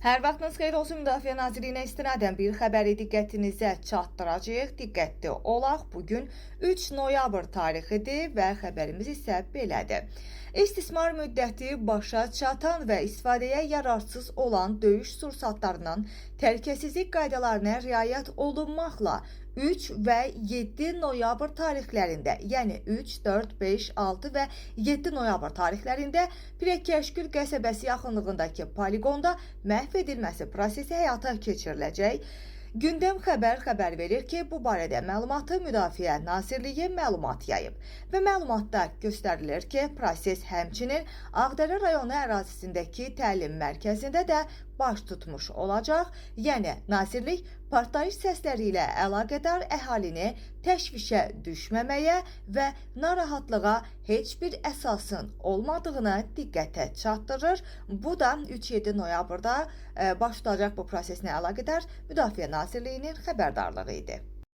Hər vaxtınız xeyir olsun. Müdafiə Nazirliyinə istinadən bir xəbəri diqqətinizə çatdıracağıq. Diqqətli olaq. Bugün 3 noyabr tarixidir və xəbərimiz isə belədir. İstismar müddəti başa çatan və istifadəyə yararsız olan döyüş sursatlarından təhlükəsizlik qaydalarına riayət olunmaqla 3 və 7 noyabr tarixlərində, yəni 3, 4, 5, 6 və 7 noyabr tarixlərində Pirəkəşgül qəsəbəsi yaxınlığındakı poligonda məhv edilməsi prosesi həyata keçiriləcək. Gündəm xəbər verir ki, bu barədə məlumatı Müdafiə Nazirliyi məlumat yayıb və məlumatda göstərilir ki, proses həmçinin Ağdərə rayonu ərazisindəki təlim mərkəzində də baş tutmuş olacaq. Yəni, Nazirlik partlayış səsləri ilə əlaqədar əhalini təşvişə düşməməyə və narahatlığa heç bir əsasın olmadığını diqqətə çatdırır. Bu da 3-7 noyabrda baş tutacaq bu proseslə əlaqədar Müdafiə Nazirliyinin xəbərdarlığı idi.